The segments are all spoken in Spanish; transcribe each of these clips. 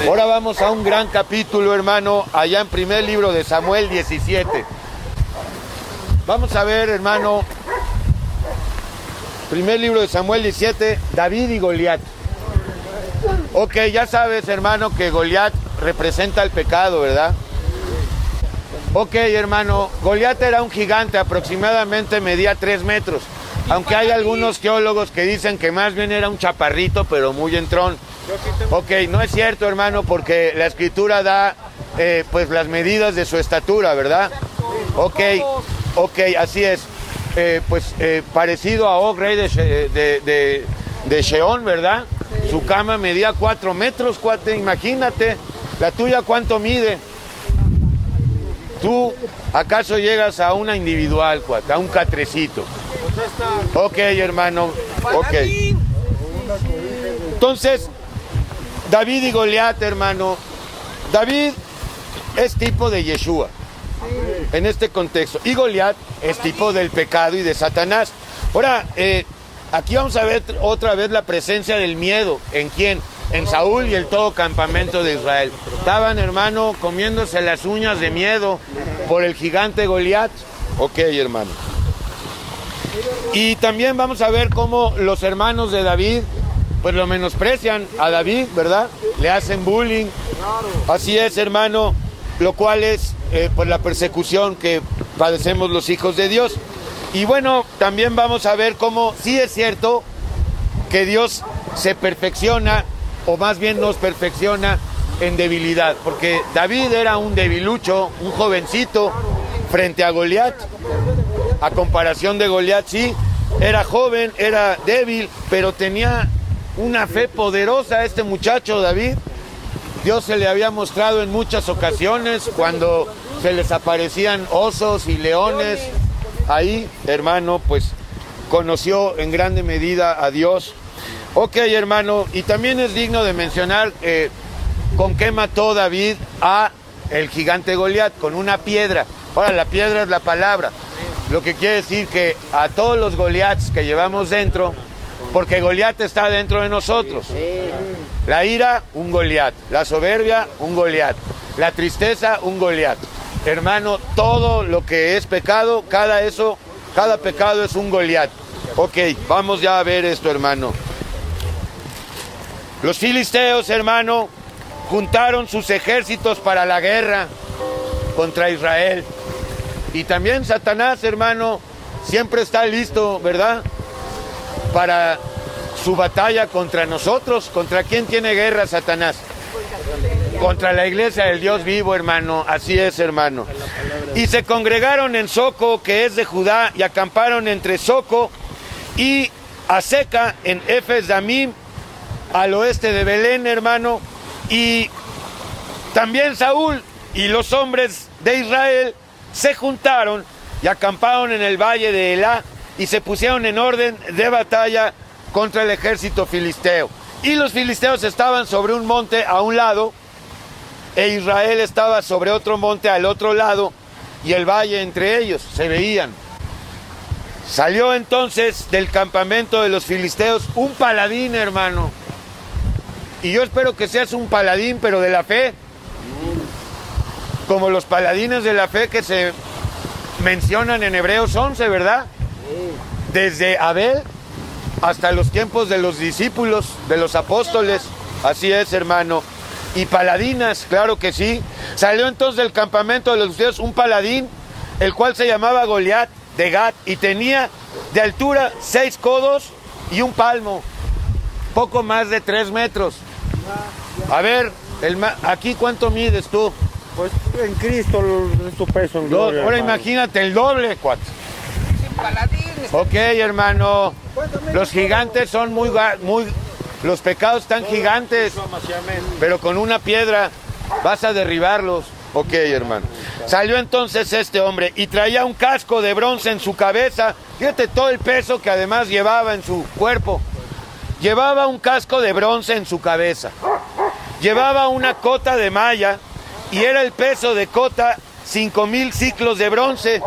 Ahora vamos a un gran capítulo, hermano, allá en primer libro de Samuel 17. Vamos a ver, hermano, primer libro de Samuel 17, David y Goliat. Ok, ya sabes, hermano, que Goliat representa el pecado, ¿verdad? Ok, hermano, Goliat era un gigante, aproximadamente medía 3 metros. Aunque hay algunos teólogos que dicen que más bien era un chaparrito, pero muy entrón. Ok, no es cierto, hermano, porque la escritura da pues las medidas de su estatura, ¿verdad? Ok, así es. Parecido a Og, rey de Sheón, ¿verdad? Su cama medía 4 metros, cuate, imagínate. ¿La tuya cuánto mide? ¿Tú acaso llegas a una individual, cuate, a un catrecito? Ok, hermano, ok. Entonces, David y Goliat, hermano. David es tipo de Yeshua en este contexto. Y Goliat es tipo del pecado y de Satanás. Ahora, aquí vamos a ver otra vez la presencia del miedo. ¿En quién? En Saúl y el todo campamento de Israel. Estaban, hermano, comiéndose las uñas de miedo por el gigante Goliat. Ok, hermano. Y también vamos a ver cómo los hermanos de David pues lo menosprecian a David, ¿verdad? Le hacen bullying. Así es, hermano, lo cual es pues la persecución que padecemos los hijos de Dios. Y bueno, también vamos a ver cómo sí es cierto que Dios se perfecciona, o más bien nos perfecciona en debilidad, porque David era un debilucho, un jovencito frente a Goliat. A comparación de Goliat, sí, era joven, era débil, pero tenía una fe poderosa este muchacho David. Dios se le había mostrado en muchas ocasiones cuando se les aparecían osos y leones. Ahí, hermano, pues conoció en grande medida a Dios. Ok, hermano, y también es digno de mencionar con qué mató David a el gigante Goliat, con una piedra. Ahora, la piedra es la palabra. Lo que quiere decir que a todos los Goliats que llevamos dentro, porque Goliat está dentro de nosotros. La ira, un Goliat. La soberbia, un Goliat. La tristeza, un Goliat. Hermano, todo lo que es pecado, cada pecado es un Goliat. Ok, vamos ya a ver esto, hermano. Los filisteos, hermano, juntaron sus ejércitos para la guerra contra Israel. Y también Satanás, hermano, siempre está listo, ¿verdad? Para su batalla contra nosotros. ¿Contra quién tiene guerra Satanás? Contra la iglesia del Dios vivo, hermano. Así es, hermano. Y se congregaron en Soco, que es de Judá, y acamparon entre Soco y Aseca, en Efes Damim, al oeste de Belén, hermano. Y también Saúl y los hombres de Israel se juntaron y acamparon en el valle de Elá y se pusieron en orden de batalla contra el ejército filisteo. Y los filisteos estaban sobre un monte a un lado e Israel estaba sobre otro monte al otro lado y el valle entre ellos, se veían. Salió entonces del campamento de los filisteos un paladín, hermano. Y yo espero que seas un paladín, pero de la fe. Como los paladines de la fe que se mencionan en Hebreos 11, ¿verdad? Desde Abel hasta los tiempos de los discípulos, de los apóstoles. Así es, hermano. Y paladinas, claro que sí. Salió entonces del campamento de los filisteos un paladín, el cual se llamaba Goliat de Gat, y tenía de altura 6 codos y un palmo, poco más de 3 metros. A ver, aquí ¿cuánto mides tú? Pues en Cristo es tu peso en gloria, ahora hermano. Imagínate el doble, cuate. Ok, hermano. Los gigantes son muy... Los pecados están gigantes, pero con una piedra vas a derribarlos. Ok, hermano. Salió entonces este hombre y traía un casco de bronce en su cabeza. Fíjate todo el peso que además llevaba en su cuerpo. Llevaba un casco de bronce en su cabeza. Llevaba una cota de malla y era el peso de cota 5,000 ciclos de bronce.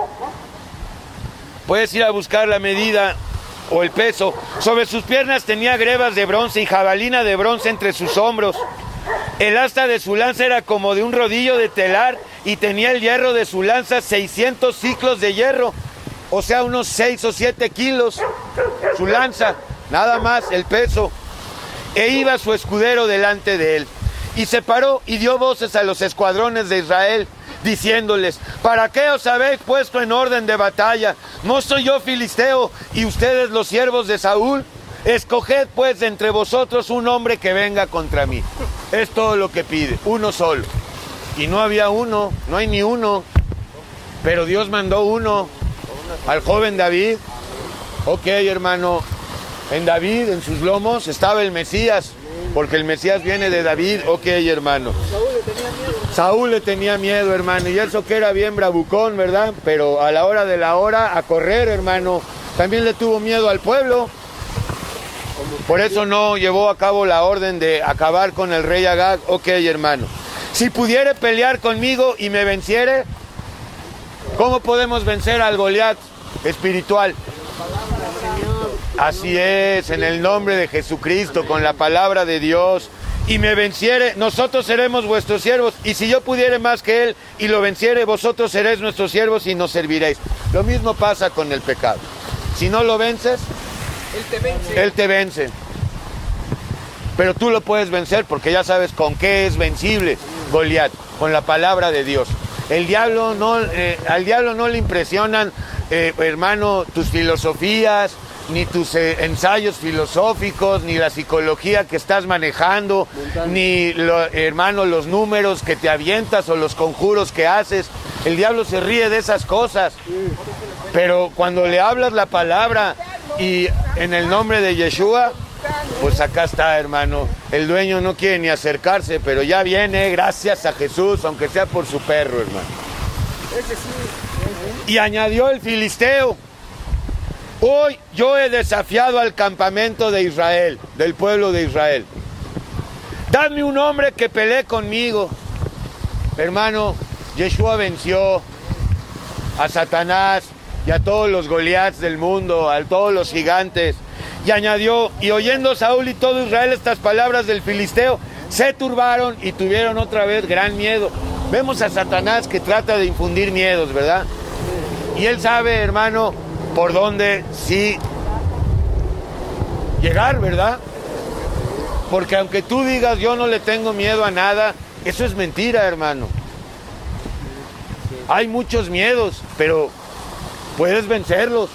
Puedes ir a buscar la medida o el peso. Sobre sus piernas tenía grebas de bronce y jabalina de bronce entre sus hombros. El asta de su lanza era como de un rodillo de telar y tenía el hierro de su lanza 600 ciclos de hierro, o sea, unos 6 o 7 kilos, su lanza, nada más el peso. E iba su escudero delante de él. Y se paró y dio voces a los escuadrones de Israel, diciéndoles: ¿para qué os habéis puesto en orden de batalla? ¿No soy yo filisteo y ustedes los siervos de Saúl? Escoged pues de entre vosotros un hombre que venga contra mí. Es todo lo que pide, uno solo. Y no había uno, no hay ni uno. Pero Dios mandó uno, al joven David. Ok, hermano, en David, en sus lomos, estaba el Mesías, porque el Mesías viene de David. Ok, hermano. Saúl le tenía miedo, hermano, y eso que era bien bravucón, ¿verdad? Pero a la hora de la hora, a correr, hermano. También le tuvo miedo al pueblo. Por eso no llevó a cabo la orden de acabar con el rey Agag. Ok, hermano. Si pudiere pelear conmigo y me venciere, ¿cómo podemos vencer al Goliat espiritual? Así es, en el nombre de Jesucristo, con la palabra de Dios. Y me venciere, nosotros seremos vuestros siervos. Y si yo pudiere más que él y lo venciere, vosotros seréis nuestros siervos y nos serviréis. Lo mismo pasa con el pecado. Si no lo vences, él te vence. Pero tú lo puedes vencer porque ya sabes con qué es vencible Goliat, con la palabra de Dios. Al diablo no le impresionan, hermano, tus filosofías, ni tus ensayos filosóficos, ni la psicología que estás manejando, ni, hermano, los números que te avientas o los conjuros que haces. El diablo se ríe de esas cosas. Pero cuando le hablas la palabra y en el nombre de Yeshua, pues acá está, hermano. El dueño no quiere ni acercarse, pero ya viene, gracias a Jesús, aunque sea por su perro, hermano. Y añadió el filisteo: hoy yo he desafiado al campamento de Israel, del pueblo de Israel. Dadme un hombre que pelee conmigo. Hermano, Yeshua venció a Satanás y a todos los Goliats del mundo, a todos los gigantes. Y añadió: y oyendo Saúl y todo Israel estas palabras del filisteo, se turbaron y tuvieron otra vez gran miedo. Vemos a Satanás que trata de infundir miedos, ¿verdad? Y él sabe, hermano, por dónde sí llegar, ¿verdad? Porque aunque tú digas yo no le tengo miedo a nada, eso es mentira, hermano. Hay muchos miedos, pero puedes vencerlos,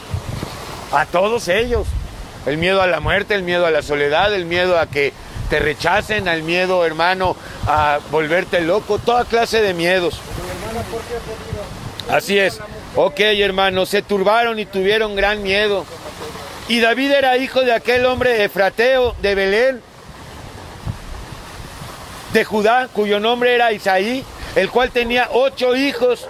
a todos ellos. El miedo a la muerte, el miedo a la soledad, el miedo a que te rechacen, el miedo, hermano, a volverte loco, toda clase de miedos. Así es. Ok, hermano, se turbaron y tuvieron gran miedo. Y David era hijo de aquel hombre efrateo de Belén, de Judá, cuyo nombre era Isaí, el cual tenía 8 hijos.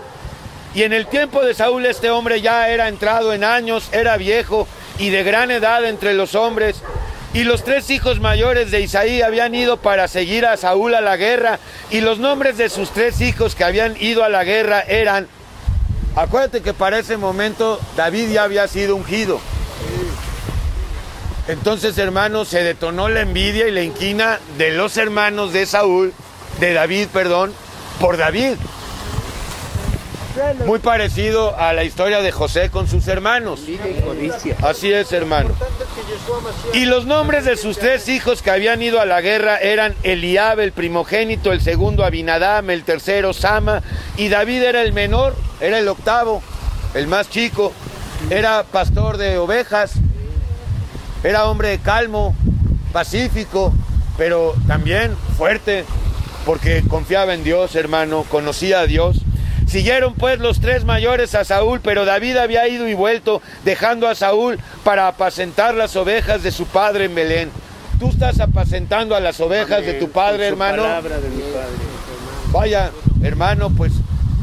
Y en el tiempo de Saúl este hombre ya era entrado en años, era viejo y de gran edad entre los hombres. Y los 3 hijos mayores de Isaí habían ido para seguir a Saúl a la guerra. Y los nombres de sus 3 hijos que habían ido a la guerra eran... Acuérdate que para ese momento David ya había sido ungido. Entonces, hermanos, se detonó la envidia y la inquina de los hermanos de Saúl, de David, perdón, por David. Muy parecido a la historia de José con sus hermanos. Así es, hermano. Y los nombres de sus 3 hijos que habían ido a la guerra eran Eliab, el primogénito, el segundo Abinadab, el tercero Sama, y David era el menor, era el octavo, el más chico. Era pastor de ovejas, era hombre calmo, pacífico, pero también fuerte, porque confiaba en Dios, hermano, conocía a Dios. Siguieron pues los 3 mayores a Saúl, pero David había ido y vuelto, dejando a Saúl para apacentar las ovejas de su padre en Belén. ¿Tú estás apacentando a las ovejas de tu padre, hermano? Vaya, hermano, pues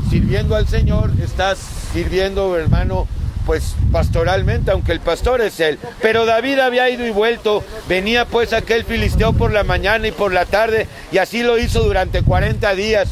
sirviendo al Señor, estás sirviendo, hermano, pues pastoralmente, aunque el pastor es él. Pero David había ido y vuelto, venía pues aquel filisteo por la mañana y por la tarde, y así lo hizo durante 40 días.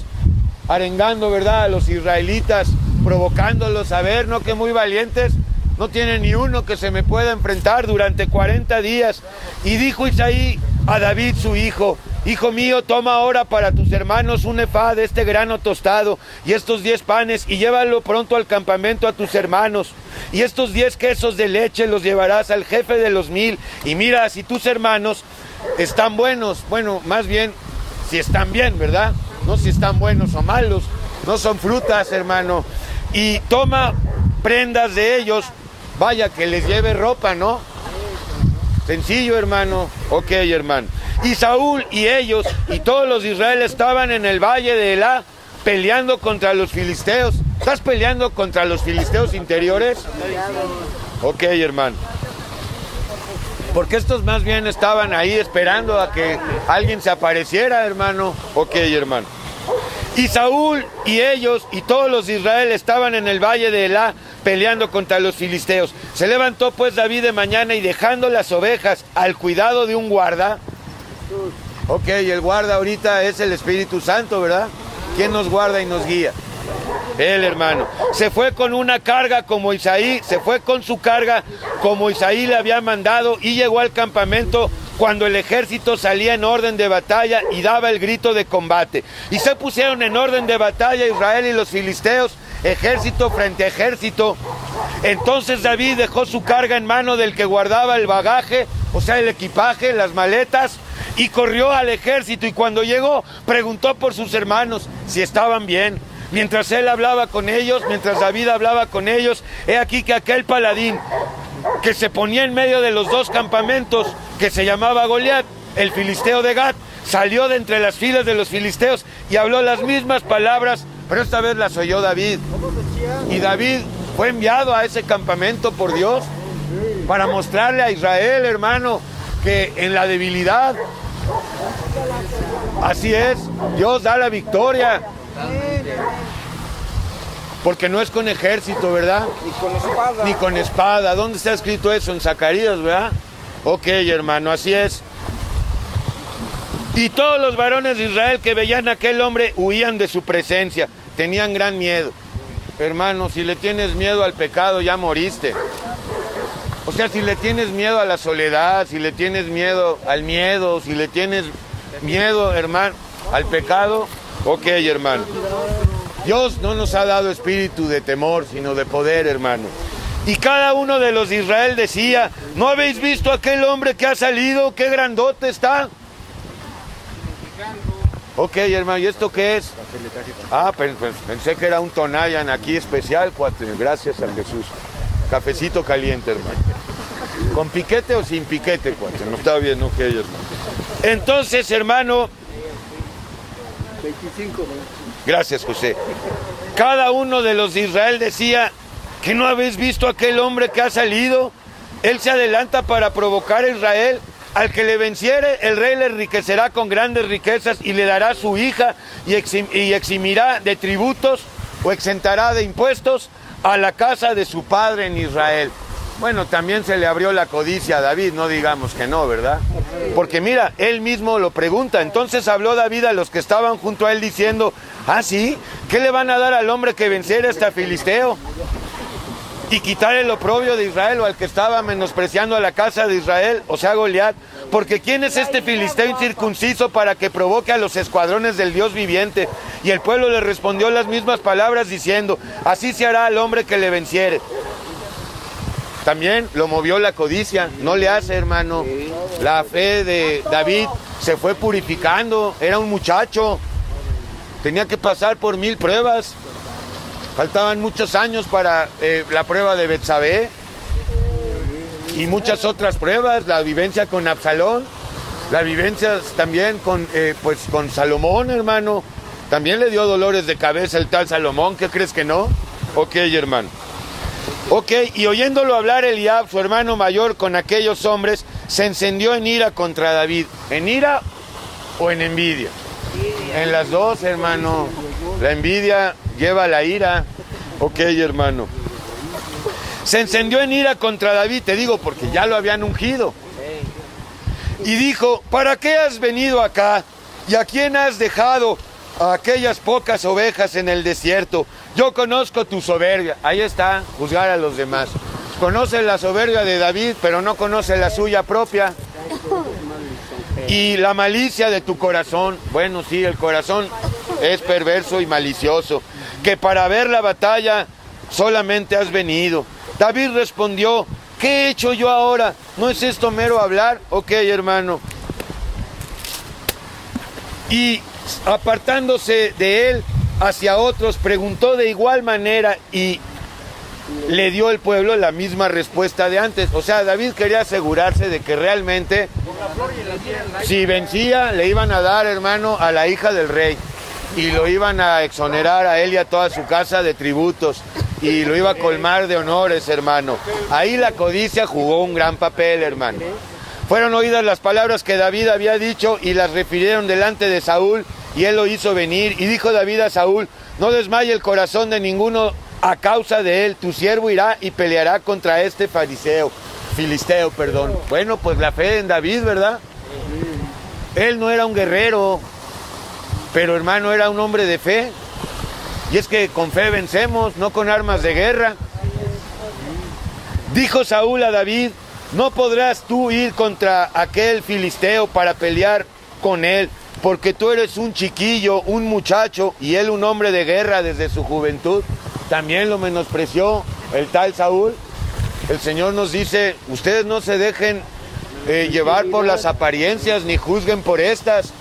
Arengando, ¿verdad?, a los israelitas, provocándolos a ver, ¿no?, que muy valientes, no tiene ni uno que se me pueda enfrentar durante 40 días. Y dijo Isaí a David su hijo: hijo mío, toma ahora para tus hermanos un efá de este grano tostado y estos 10 panes y llévalo pronto al campamento a tus hermanos. Y estos 10 quesos de leche los llevarás al jefe de los 1000 y mira si tus hermanos están buenos. Bueno, más bien, si están bien, ¿verdad? No si están buenos o malos. No son frutas, hermano. Y toma prendas de ellos. Vaya, que les lleve ropa, ¿no? Sencillo, hermano. Ok, hermano. Y Saúl y ellos y todos los de Israel estaban en el valle de Elá peleando contra los filisteos. ¿Estás peleando contra los filisteos interiores? Ok, hermano. Porque estos más bien estaban ahí esperando a que alguien se apareciera, hermano. Ok, hermano. Y Saúl y ellos y todos los de Israel estaban en el valle de Elá peleando contra los filisteos. Se levantó pues David de mañana y dejando las ovejas al cuidado de un guarda. Ok, el guarda ahorita es el Espíritu Santo, ¿verdad? ¿Quién nos guarda y nos guía? Él, hermano. Se fue con una carga como Isaí, se fue con su carga como Isaí le había mandado y llegó al campamento cuando el ejército salía en orden de batalla y daba el grito de combate. Y se pusieron en orden de batalla Israel y los filisteos, ejército frente a ejército. Entonces David dejó su carga en mano del que guardaba el bagaje, o sea, el equipaje, las maletas, y corrió al ejército. Y cuando llegó, preguntó por sus hermanos si estaban bien. Mientras él hablaba con ellos, mientras David hablaba con ellos, he aquí que aquel paladín que se ponía en medio de los dos campamentos, que se llamaba Goliat, el filisteo de Gat, salió de entre las filas de los filisteos y habló las mismas palabras, pero esta vez las oyó David. Y David fue enviado a ese campamento por Dios para mostrarle a Israel, hermano, que en la debilidad, así es, Dios da la victoria. Porque no es con ejército, ¿verdad? Ni con espada. Ni con espada. ¿Dónde está escrito eso? En Zacarías, ¿verdad? Ok, hermano, así es. Y todos los varones de Israel que veían a aquel hombre huían de su presencia. Tenían gran miedo. Hermano, si le tienes miedo al pecado, ya moriste. O sea, si le tienes miedo a la soledad, si le tienes miedo al miedo, si le tienes miedo, hermano, al pecado, ok, hermano. Dios no nos ha dado espíritu de temor, sino de poder, hermano. Y cada uno de los de Israel decía, ¿no habéis visto aquel hombre que ha salido? ¡Qué grandote está! Ok, hermano, ¿y esto qué es? Ah, pensé que era un Tonayan aquí especial, cuate. Gracias a Jesús. Cafecito caliente, hermano. ¿Con piquete o sin piquete, cuate? No está bien, ok, hermano. Entonces, hermano... 25. Gracias, José. Cada uno de los de Israel decía, ¿que no habéis visto aquel hombre que ha salido? Él se adelanta para provocar a Israel. Al que le venciere, el rey le enriquecerá con grandes riquezas y le dará su hija y eximirá de tributos o exentará de impuestos a la casa de su padre en Israel. Bueno, también se le abrió la codicia a David, no digamos que no, ¿verdad? Porque mira, él mismo lo pregunta. Entonces habló David a los que estaban junto a él diciendo, ¿ah, sí? ¿Qué le van a dar al hombre que venciera a este filisteo? Y quitar el oprobio de Israel, o al que estaba menospreciando a la casa de Israel, o sea, Goliat. Porque ¿quién es este filisteo incircunciso para que provoque a los escuadrones del Dios viviente? Y el pueblo le respondió las mismas palabras diciendo, así se hará al hombre que le venciere. También lo movió la codicia, no le hace, hermano. La fe de David se fue purificando, era un muchacho, tenía que pasar por 1000 pruebas, faltaban muchos años para la prueba de Betsabé y muchas otras pruebas, la vivencia con Absalón, la vivencia también con Salomón, hermano. También le dio dolores de cabeza el tal Salomón, ¿qué crees que no? Ok, hermano. Ok, y oyéndolo hablar Eliab, su hermano mayor, con aquellos hombres, se encendió en ira contra David. ¿En ira o en envidia? En las dos, hermano. La envidia lleva a la ira. Ok, hermano. Se encendió en ira contra David, te digo, porque ya lo habían ungido. Y dijo, ¿para qué has venido acá? ¿Y a quién has dejado a aquellas pocas ovejas en el desierto? Yo conozco tu soberbia. Ahí está, juzgar a los demás. Conoce la soberbia de David, pero no conoce la suya propia. Y la malicia de tu corazón, bueno, sí, el corazón es perverso y malicioso, que para ver la batalla solamente has venido. David respondió, ¿qué he hecho yo ahora? ¿No es esto mero hablar? Ok, hermano. Y apartándose de él hacia otros, preguntó de igual manera y le dio el pueblo la misma respuesta de antes. O sea, David quería asegurarse de que realmente, si vencía, le iban a dar, hermano, a la hija del rey. Y lo iban a exonerar a él y a toda su casa de tributos. Y lo iba a colmar de honores, hermano. Ahí la codicia jugó un gran papel, hermano. Fueron oídas las palabras que David había dicho y las refirieron delante de Saúl, y él lo hizo venir. Y dijo David a Saúl, no desmaye el corazón de ninguno a causa de él, tu siervo irá y peleará contra este filisteo. Bueno, pues la fe en David, ¿verdad? Él no era un guerrero, pero hermano, era un hombre de fe. Y es que con fe vencemos, no con armas de guerra. Dijo Saúl a David, no podrás tú ir contra aquel filisteo para pelear con él, porque tú eres un chiquillo, un muchacho, y él un hombre de guerra desde su juventud. También lo menospreció el tal Saúl. El Señor nos dice, ustedes no se dejen llevar por las apariencias, ni juzguen por estas.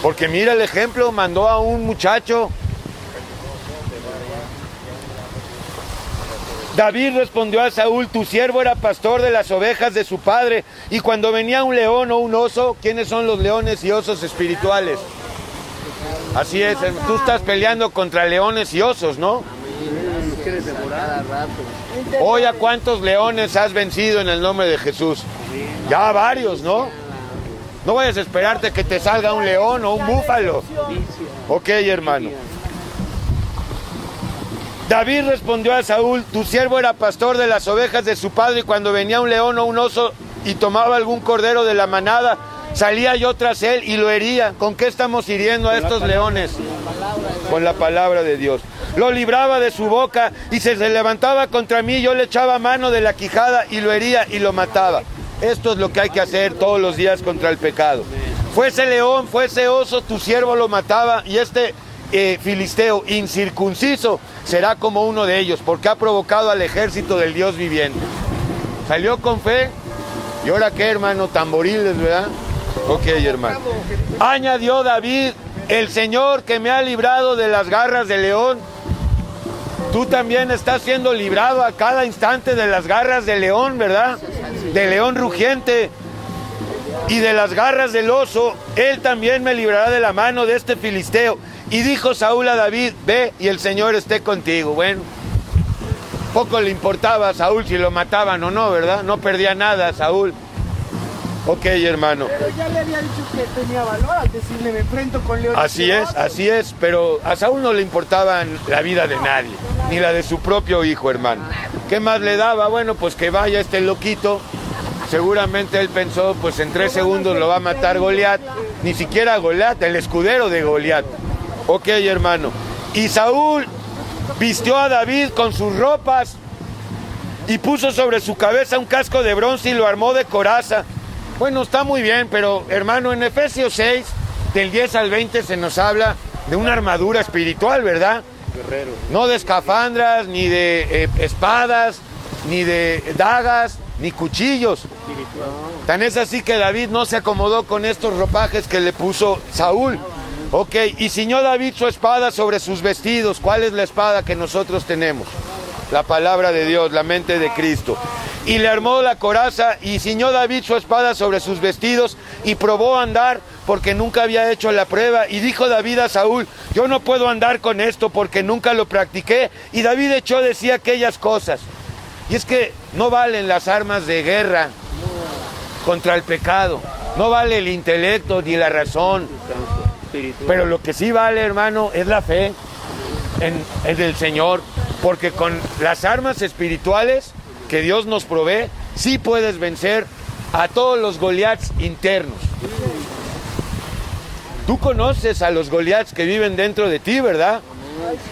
Porque mira el ejemplo, mandó a un muchacho. David respondió a Saúl, tu siervo era pastor de las ovejas de su padre, y cuando venía un león o un oso, ¿quiénes son los leones y osos espirituales? Así es, tú estás peleando contra leones y osos, ¿no? Hoy, ¿a cuántos leones has vencido en el nombre de Jesús? Ya varios, ¿no? No vayas a esperarte que te salga un león o un búfalo. Ok, hermano. David respondió a Saúl, tu siervo era pastor de las ovejas de su padre, y cuando venía un león o un oso y tomaba algún cordero de la manada, salía yo tras él y lo hería. ¿Con qué estamos hiriendo a estos leones? Con la palabra de Dios. Lo libraba de su boca, y si se levantaba contra mí, yo le echaba mano de la quijada y lo hería y lo mataba. Esto es lo que hay que hacer todos los días contra el pecado. Fuese león, fuese oso, tu siervo lo mataba, y este filisteo incircunciso será como uno de ellos, porque ha provocado al ejército del Dios viviente. Salió con fe, y ahora qué, hermano, tamboriles, ¿verdad? Ok, hermano. Añadió David, el Señor que me ha librado de las garras del león, tú también estás siendo librado a cada instante de las garras del león, ¿verdad? Del león rugiente y de las garras del oso. Él también me librará de la mano de este filisteo. Y dijo Saúl a David, ve y el Señor esté contigo. Bueno, poco le importaba a Saúl si lo mataban o no, ¿verdad? No perdía nada Saúl. Ok, hermano. Pero ya le había dicho que tenía valor al decirle, me enfrento con leones. Así es, pero a Saúl no le importaba la vida de nadie, ni la de su propio hijo, hermano. ¿Qué más le daba? Bueno, pues que vaya este loquito. Seguramente él pensó, pues en 3 segundos lo va a matar Goliat. Ni siquiera Goliat, el escudero de Goliat. Ok, hermano. Y Saúl vistió a David con sus ropas y puso sobre su cabeza un casco de bronce y lo armó de coraza. Bueno, está muy bien, pero hermano, en Efesios 6, del 10 al 20 se nos habla de una armadura espiritual, ¿verdad? Guerrero. No de escafandras, ni de espadas, ni de dagas, ni cuchillos. Tan es así que David no se acomodó con estos ropajes que le puso Saúl. Ok, y ciñó David su espada sobre sus vestidos. ¿Cuál es la espada que nosotros tenemos? La palabra de Dios, la mente de Cristo. Y le armó la coraza y ciñó David su espada sobre sus vestidos y probó a andar porque nunca había hecho la prueba. Y dijo David a Saúl, yo no puedo andar con esto porque nunca lo practiqué. Y David echó de sí aquellas cosas. Y es que no valen las armas de guerra contra el pecado. No vale el intelecto ni la razón. Pero lo que sí vale, hermano, es la fe en el Señor. Porque con las armas espirituales que Dios nos provee, sí puedes vencer a todos los Goliats internos. Tú conoces a los Goliats que viven dentro de ti, ¿verdad?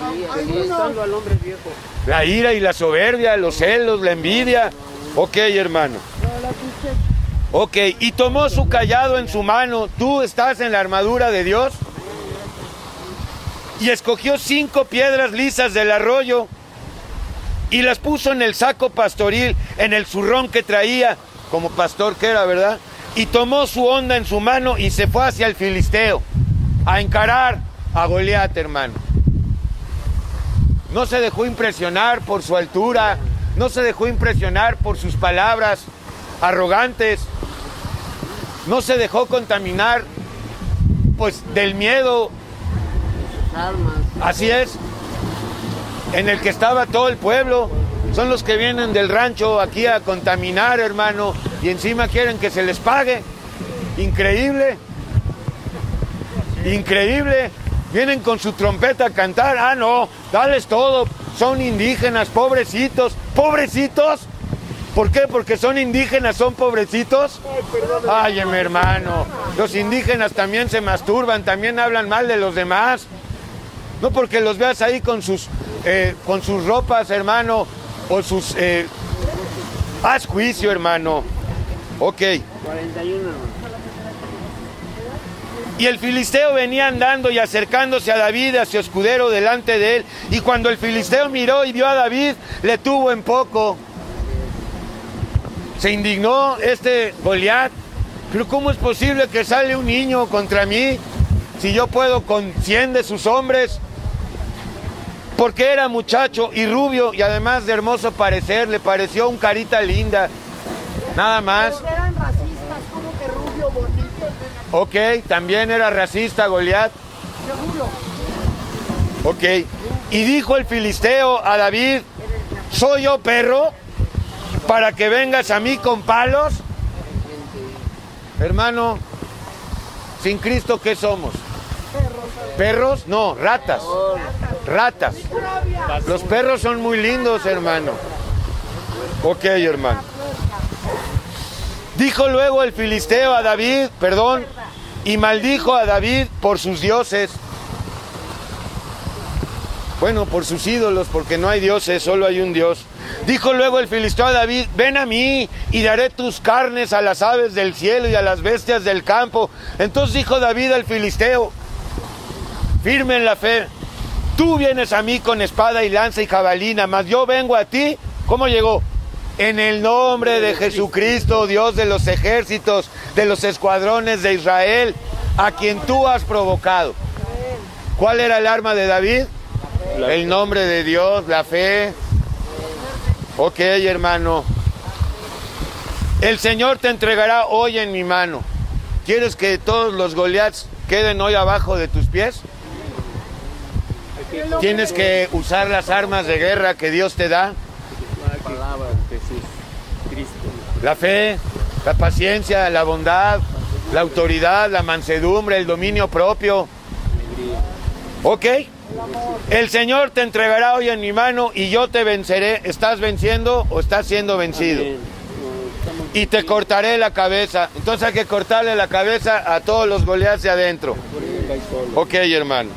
Al hombre viejo. La ira y la soberbia, los celos, la envidia. Ok, hermano. Ok, y tomó su cayado en su mano. Tú estás en la armadura de Dios. Y escogió 5 piedras lisas del arroyo y las puso en el saco pastoril, en el zurrón que traía, como pastor que era, ¿verdad? Y tomó su honda en su mano y se fue hacia el filisteo a encarar a Goliat, hermano. No se dejó impresionar por su altura, no se dejó impresionar por sus palabras arrogantes, no se dejó contaminar, pues, del miedo. Así es, en el que estaba todo el pueblo. Son los que vienen del rancho aquí a contaminar, hermano, y encima quieren que se les pague. Increíble, increíble. Vienen con su trompeta a cantar. Ah, no, dales todo. Son indígenas, pobrecitos. ¿Pobrecitos? ¿Por qué? ¿Porque son indígenas, son pobrecitos? Ay, mi hermano, los indígenas también se masturban, también hablan mal de los demás. No porque los veas ahí con sus ropas, hermano, o sus... haz juicio, hermano. Ok. 41. Y el filisteo venía andando y acercándose a David, a su escudero delante de él. Y cuando el filisteo miró y vio a David, le tuvo en poco. Se indignó este Goliat. Pero ¿cómo es posible que sale un niño contra mí si yo puedo con 100 de sus hombres? Porque era muchacho y rubio y además de hermoso parecer, le pareció un carita linda, nada más. Pero eran racistas, como que rubio, bonito. Ok, también era racista Goliat. Seguro. Ok, y dijo el filisteo a David, ¿soy yo perro para que vengas a mí con palos? Hermano, sin Cristo, ¿qué somos? ¿Perros? No, ratas. Ratas. Los perros son muy lindos, hermano. Ok, hermano. Dijo luego el filisteo a David, y maldijo a David por sus dioses. Bueno, por sus ídolos, porque no hay dioses, solo hay un Dios. Dijo luego el filisteo a David, ven a mí y daré tus carnes a las aves del cielo y a las bestias del campo. Entonces dijo David al filisteo, firme en la fe, tú vienes a mí con espada y lanza y jabalina, mas yo vengo a ti. ¿Cómo llegó? En el nombre de Jesucristo, Dios de los ejércitos, de los escuadrones de Israel, a quien tú has provocado. ¿Cuál era el arma de David? El nombre de Dios, la fe. Ok, hermano. El Señor te entregará hoy en mi mano. ¿Quieres que todos los Goliaths queden hoy abajo de tus pies? Tienes que usar las armas de guerra que Dios te da. La palabra de Jesús, Cristo. La fe, la paciencia, la bondad, la autoridad, la mansedumbre, el dominio propio. Ok. El Señor te entregará hoy en mi mano y yo te venceré. ¿Estás venciendo o estás siendo vencido? Y te cortaré la cabeza. Entonces hay que cortarle la cabeza a todos los Goliaths de adentro. Ok, hermano.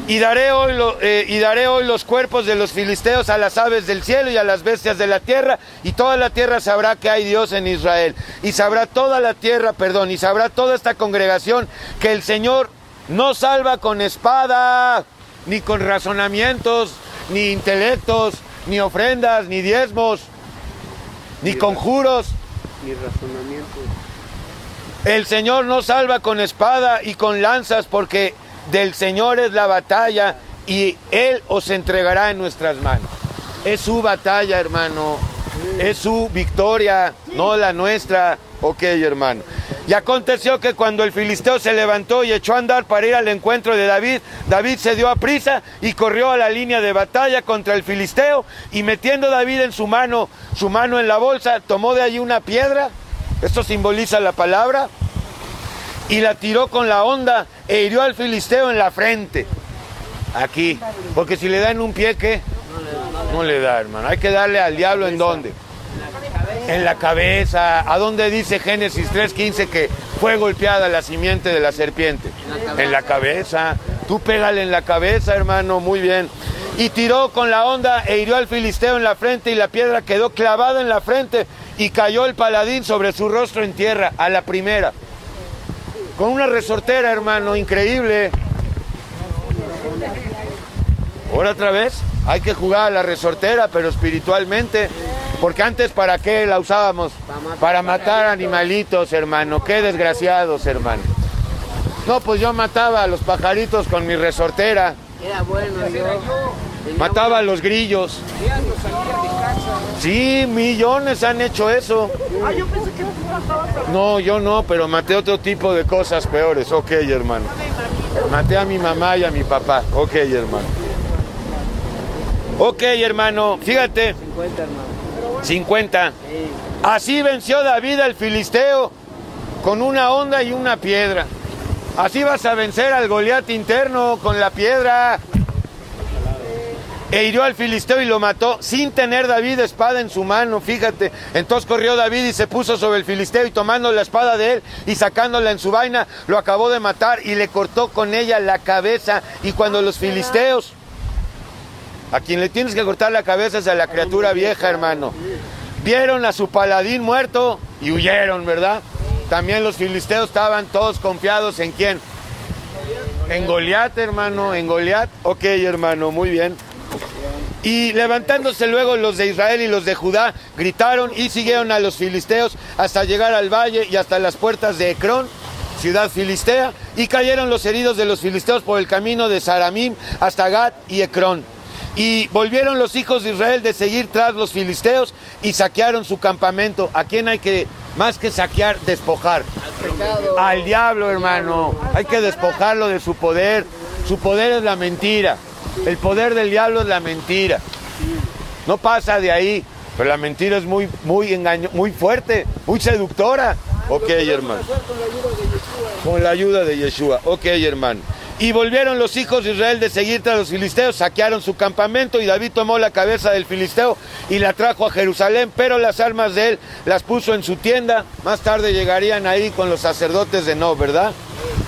Y daré hoy los cuerpos de los filisteos a las aves del cielo y a las bestias de la tierra, y toda la tierra sabrá que hay Dios en Israel. Y sabrá toda la tierra, y sabrá toda esta congregación que el Señor no salva con espada, ni con razonamientos, ni intelectos, ni ofrendas, ni diezmos, ni conjuros. Ni razonamientos. El Señor no salva con espada y con lanzas, porque del Señor es la batalla y Él os entregará en nuestras manos. Es su batalla, hermano. Es su victoria, no la nuestra. Ok, hermano. Y aconteció que cuando el filisteo se levantó y echó a andar para ir al encuentro de David, David se dio a prisa y corrió a la línea de batalla contra el filisteo, y metiendo David en su mano en la bolsa, tomó de allí una piedra, esto simboliza la palabra, y la tiró con la honda e hirió al filisteo en la frente. Aquí, porque si le da en un pie, ¿qué? No le da, hermano. Hay que darle al diablo ¿en dónde? En la cabeza. ¿A dónde dice Génesis 3:15 que fue golpeada la simiente de la serpiente? En la cabeza. Tú pégale en la cabeza, hermano, muy bien. y tiró con la honda e hirió al filisteo en la frente y la piedra quedó clavada en la frente y cayó el paladín sobre su rostro en tierra a la primera. Con una resortera, hermano, increíble. Ahora otra vez, hay que jugar a la resortera, pero espiritualmente. Porque antes, ¿para qué la usábamos? Para matar animalitos, hermano. Qué desgraciados, hermano. No, pues yo mataba a los pajaritos con mi resortera. Era bueno, yo. Mataba a los grillos. Sí, millones han hecho eso. Ah, yo pensé que tú matabas a... No, yo no, pero maté otro tipo de cosas peores. Ok, hermano. Maté a mi mamá y a mi papá. Ok, hermano. Ok, hermano. Fíjate. 50, hermano. 50. Sí. Así venció David al filisteo con una honda y una piedra. Así vas a vencer al Goliat interno con la piedra. E hirió al filisteo y lo mató sin tener David espada en su mano, fíjate. Entonces corrió David y se puso sobre el filisteo y tomando la espada de él y sacándola en su vaina, lo acabó de matar y le cortó con ella la cabeza. Y cuando los filisteos, a quien le tienes que cortar la cabeza es a la criatura vieja, hermano, vieron a su paladín muerto y huyeron, ¿verdad? También los filisteos estaban todos confiados en ¿quién? En Goliat, hermano, en Goliat. Ok, hermano, muy bien. Y levantándose luego los de Israel y los de Judá, gritaron y siguieron a los filisteos hasta llegar al valle y hasta las puertas de Ecrón, ciudad filistea, y cayeron los heridos de los filisteos por el camino de Saramim hasta Gat y Ecrón. Y volvieron los hijos de Israel de seguir tras los filisteos y saquearon su campamento. ¿A quién hay que, más que saquear, despojar? Al diablo, hermano. Hay que despojarlo de su poder. Su poder es la mentira. El poder del diablo es la mentira. No pasa de ahí. Pero la mentira es muy fuerte, muy seductora. Ok, hermano. Con la ayuda de Yeshua. Ok, hermano. Y volvieron los hijos de Israel de seguir tras los filisteos, saquearon su campamento y David tomó la cabeza del filisteo y la trajo a Jerusalén, pero las armas de él las puso en su tienda. Más tarde llegarían ahí con los sacerdotes de Nob, ¿verdad?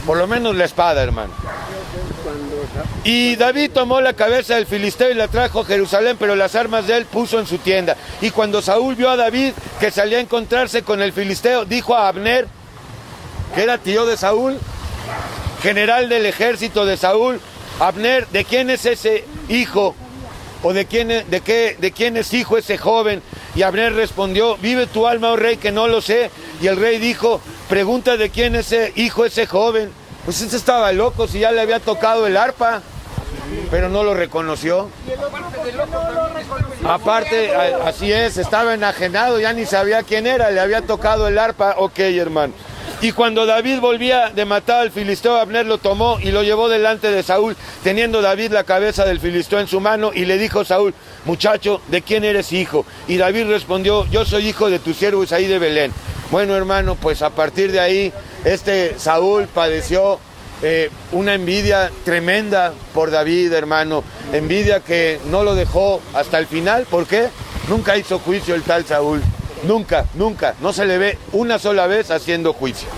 Por lo menos la espada, hermano. Y David tomó la cabeza del filisteo y la trajo a Jerusalén, pero las armas de él puso en su tienda. Y cuando Saúl vio a David que salía a encontrarse con el filisteo, dijo a Abner, que era tío de Saúl, general del ejército de Saúl, Abner, ¿de quién es ese hijo? ¿O de quién es hijo ese joven? Y Abner respondió, vive tu alma, oh rey, que no lo sé. Y el rey dijo, pregunta de quién es ese hijo ese joven. Pues ese estaba loco, si ya le había tocado el arpa, pero no lo reconoció. Aparte, así es, estaba enajenado, ya ni sabía quién era, le había tocado el arpa. Ok, hermano. Y cuando David volvía de matar al filisteo, Abner lo tomó y lo llevó delante de Saúl, teniendo David la cabeza del filisteo en su mano, y le dijo Saúl, muchacho, ¿de quién eres hijo? Y David respondió, yo soy hijo de tu siervo Isaí de Belén. Bueno, hermano, pues a partir de ahí, Saúl padeció una envidia tremenda por David, hermano. Envidia que no lo dejó hasta el final. ¿Por qué? Nunca hizo juicio el tal Saúl. Nunca, no se le ve una sola vez haciendo juicio.